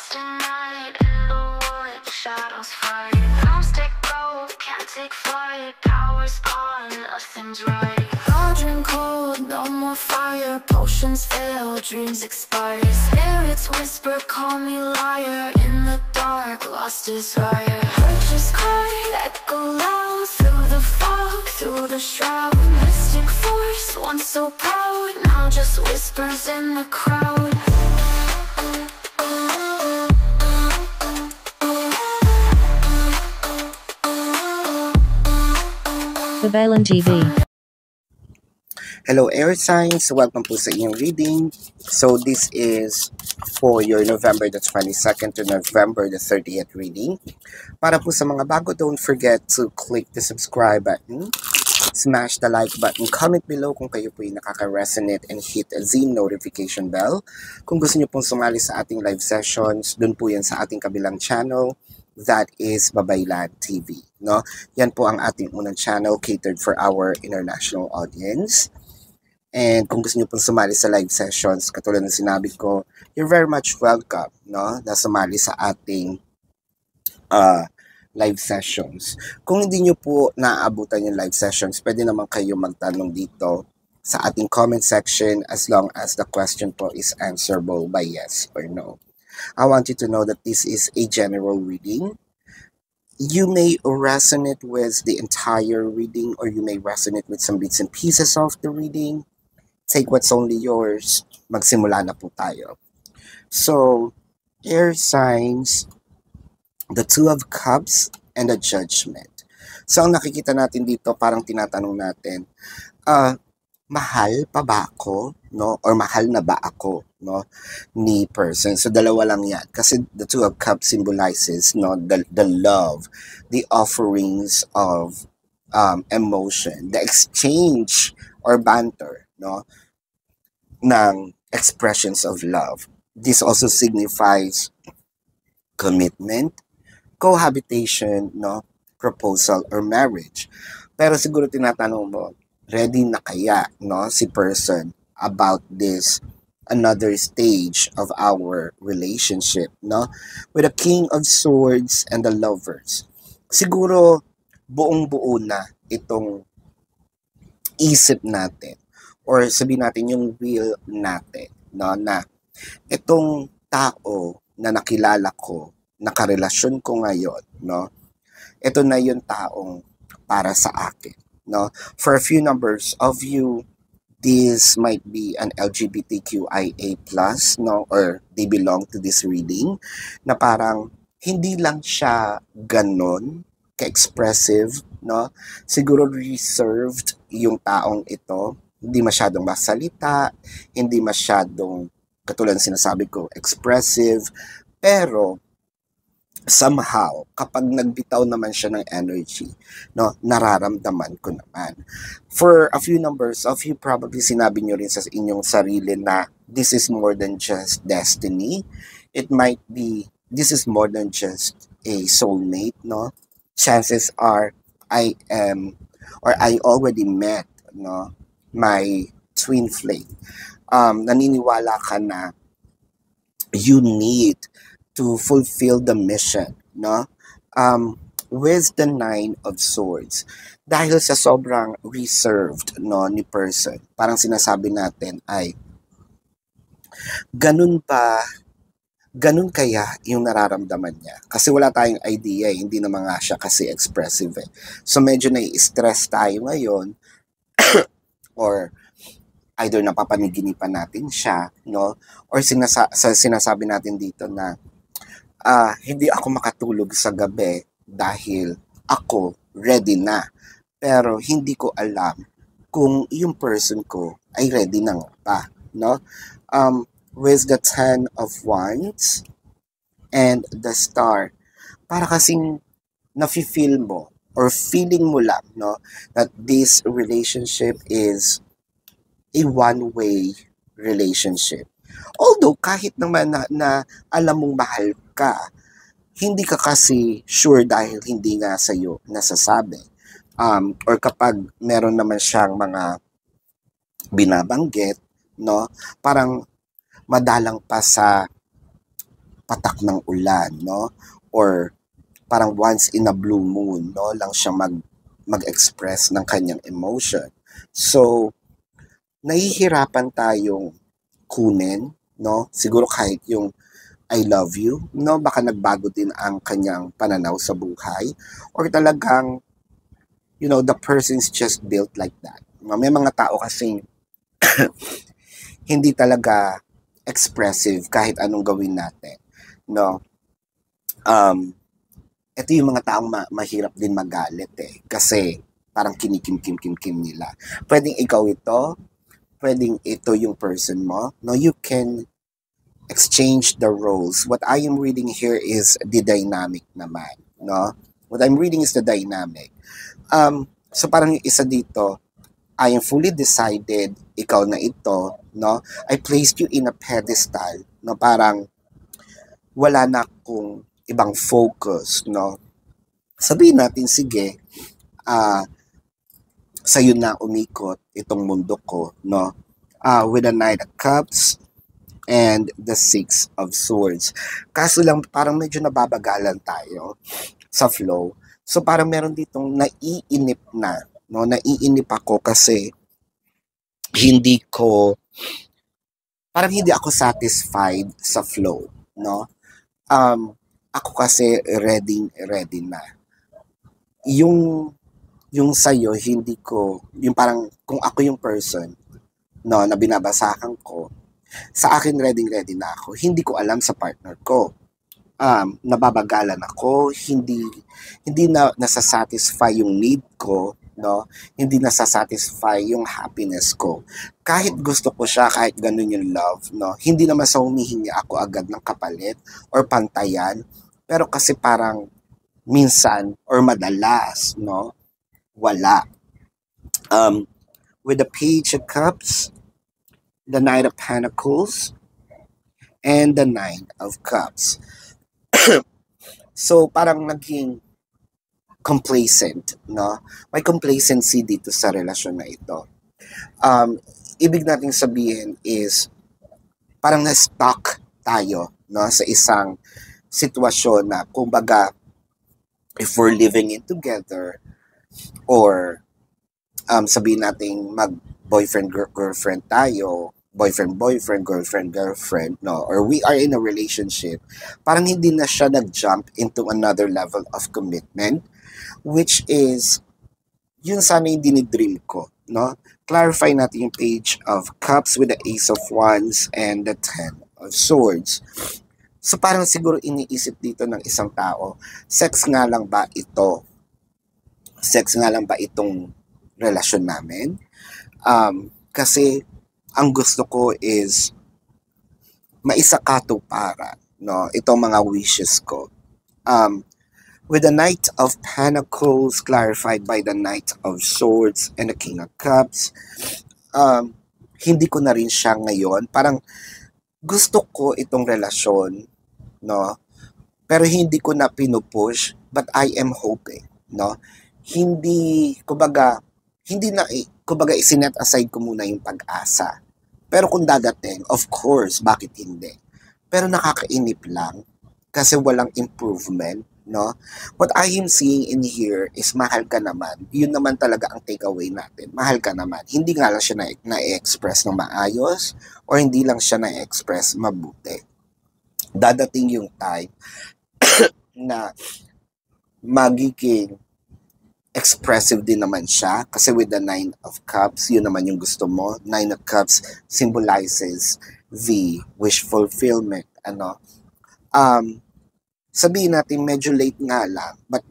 lost in night, in the wood, shadows fight. Don't take gold, can't take flight. Power's gone, nothing's right. Cauldron cold, no more fire. Potions fail, dreams expire. Spirits whisper, call me liar. In the dark, lost desire. Purchase cry, echo loud. Through the fog, through the shroud. Mystic force, once so proud, now just whispers in the crowd. Babalan TV. Hello air signs, welcome po sa inyong reading. So this is for your November the 22nd to November the 30th reading. Para po sa mga bago, don't forget to click the subscribe button, smash the like button, comment below kung kayo po yung nakaka-resonate, and hit the notification bell. Kung gusto nyo pong sumali sa ating live sessions, dun po yan sa ating kabilang channel, that is Babaylan TV. No? Yan po ang ating unang channel catered for our international audience. And kung gusto nyo pong sumali sa live sessions, katulad ng sinabi ko, you're very much welcome, no? Na sumali sa ating live sessions. Kung hindi nyo po naaabutan yung live sessions, pwede naman kayo magtanong dito sa ating comment section as long as the question po is answerable by yes or no. I want you to know that this is a general reading. You may resonate with the entire reading or you may resonate with some bits and pieces of the reading. Take what's only yours. Magsimula na po tayo. So, air signs, the Two of Cups, and the Judgment. So, ang nakikita natin dito, parang tinatanong natin, mahal pa ba ako, no? Or mahal na ba ako, no? Ni person. So, dalawa lang yan. Kasi the Two of Cups symbolizes, no? The love, the offerings of emotion, the exchange or banter, no? Ng expressions of love. This also signifies commitment, cohabitation, no? Proposal or marriage. Pero siguro tinatanong mo, ready na kaya, no, si person about this another stage of our relationship, no? With the King of Swords and the Lovers. Siguro buong-buo na itong isip natin or sabihin natin yung will natin, no, na itong tao na nakilala ko, nakarelasyon ko ngayon, no? Ito na yung taong para sa akin. No, for a few numbers of you, this might be an LGBTQIA+, no, or they belong to this reading, na parang hindi lang siya ganon ka-expressive, no, siguro reserved yung taong ito, hindi masyadong masalita, hindi masyadong, katulad ng sinasabi ko, expressive, pero somehow, kapag nagbitaw naman siya ng energy, no, nararamdaman ko naman. For a few numbers of you, probably sinabi nyo rin sa inyong sarili na this is more than just destiny. It might be, this is more than just a soulmate, no? Chances are, I am, or I already met, no, my twin flame. Naniniwala ka na you need to fulfill the mission, no? With the Nine of Swords. Dahil sa sobrang reserved, no, ni person, parang sinasabi natin ay, ganun kaya yung nararamdaman niya? Kasi wala tayong idea, hindi naman nga siya kasi expressive. So medyo nai-stress tayo ngayon, or either napapaniginipan natin siya, no? Or sinasabi natin dito na, hindi ako makatulog sa gabi dahil ako ready na. Pero hindi ko alam kung yung person ko ay ready na nga pa, no? With the Ten of Wands and the Star, para kasing nafe-feel mo or feeling mo lang, no, that this relationship is a one-way relationship. Although, kahit naman na alam mong mahal ka, hindi ka kasi sure dahil hindi nga sa'yo nasasabi. Or kapag meron naman siyang mga binabanggit, no, parang madalang pa sa patak ng ulan, no? Or parang once in a blue moon, no? Lang siya mag-express ng kanyang emotion. So, nahihirapan tayong kunin, no? Siguro kahit yung I love you, no? Baka nagbago din ang kanyang pananaw sa buhay. Or talagang, the person's just built like that. May mga tao kasing hindi talaga expressive kahit anong gawin natin, no? Ito yung mga taong mahirap din magalit kasi parang kinikim-kim-kim-kim nila. Pwedeng ikaw ito, pwedeng ito yung person mo. No, you can exchange the roles. What I am reading here is the dynamic naman, no? What I'm reading is the dynamic. So parang yung isa dito, I am fully decided, ikaw na ito, no? I placed you in a pedestal, no? Parang wala na akong ibang focus, no? Sabihin natin, sige, sa'yo na umikot itong mundo ko, no? With the Knight of Cups and the Six of Swords. Kaso lang, parang medyo nababagalan tayo sa flow. So parang meron ditong naiinip na, no? Naiinip ako kasi parang hindi ako satisfied sa flow, no? Ako kasi ready na. Yung sa'yo, hindi ko, yung parang kung ako yung person, no, na binabasahan ko, sa akin ready na ako. Hindi ko alam sa partner ko. Nababagalan ako, hindi na nasasatisfy yung need ko, no? Hindi nasasatisfy yung happiness ko. Kahit gusto ko siya, kahit ganun yung love, no? Hindi naman sa humihingi ako agad ng kapalit or pantayan, pero kasi parang minsan or madalas, no? Wala. With the Page of Cups, the Knight of Pentacles, and the Nine of Cups. So, parang naging complacent, no? May complacency dito sa relasyon na ito. Ibig nating sabihin is, parang na-stuck tayo, no? Sa isang sitwasyon na, kumbaga, if we're living it together, or sabihin nating mag-boyfriend, girlfriend tayo, boyfriend, girlfriend, no? Or we are in a relationship, parang hindi na siya nag-jump into another level of commitment, which is, yun sana yung dinidream ko, no? Clarify natin yung Page of Cups with the Ace of Wands and the Ten of Swords. So parang siguro iniisip dito ng isang tao, sex nga lang ba ito? Sex nga lang ba itong relasyon namin? Kasi ang gusto ko is maisakatuparan, no? Itong mga wishes ko. With the Knight of Pentacles clarified by the Knight of Swords and the King of Cups, hindi ko na rin siya ngayon. Parang gusto ko itong relasyon, no? Pero hindi ko na pinupush, but I am hoping, no? Kumbaga isinet aside ko muna yung pag-asa. Pero kung dadating, of course, bakit hindi? Pero nakakainip lang kasi walang improvement, no? What I am seeing in here is mahal ka naman. Yun naman talaga ang takeaway natin. Mahal ka naman. Hindi nga lang siya na-express ng maayos or hindi lang siya na-express mabuti. Dadating yung time na magiging expressive din naman siya kasi with the Nine of Cups, yun naman yung gusto mo. Nine of Cups symbolizes the wish fulfillment. Sabihin natin medyo late nga lang, but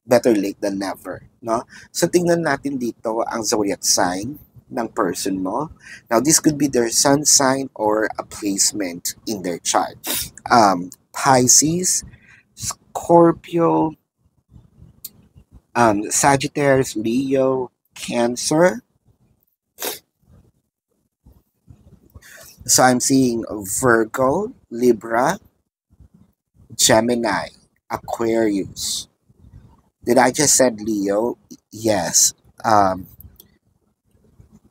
better late than never, no? So tingnan natin dito ang zodiac sign ng person mo. Now this could be their sun sign or a placement in their chart. Pisces, Scorpio, Sagittarius, Leo, Cancer. So I'm seeing Virgo, Libra, Gemini, Aquarius. Did I just said Leo? Yes.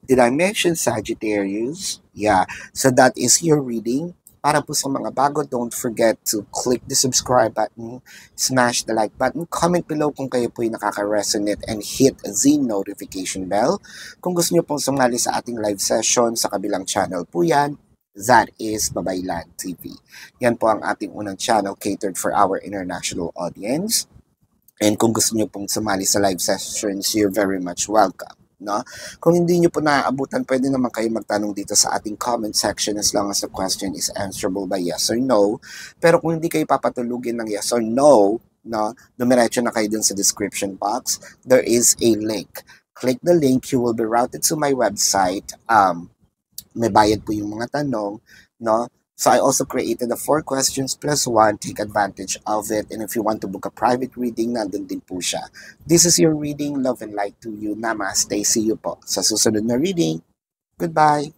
Did I mention Sagittarius? Yeah. So that is your reading. Para po sa mga bago, don't forget to click the subscribe button, smash the like button, comment below kung kayo po yung nakaka-resonate, and hit the notification bell. Kung gusto nyo pong sumali sa ating live session, sa kabilang channel po yan, that is Babaylan TV. Yan po ang ating unang channel catered for our international audience. And kung gusto nyo pong sumali sa live sessions, you're very much welcome. No? Kung hindi nyo po naaabutan, pwede naman kayo magtanong dito sa ating comment section as long as the question is answerable by yes or no. Pero kung hindi kayo papatulugin ng yes or no, dumiretso na kayo dun sa description box. There is a link. Click the link, you will be routed to my website. May bayad po yung mga tanong, no? So I also created a 4 questions plus 1. Take advantage of it. And if you want to book a private reading, nandun din po siya. This is your reading. Love and light to you. Namaste. See you po sa susunod na reading. Goodbye.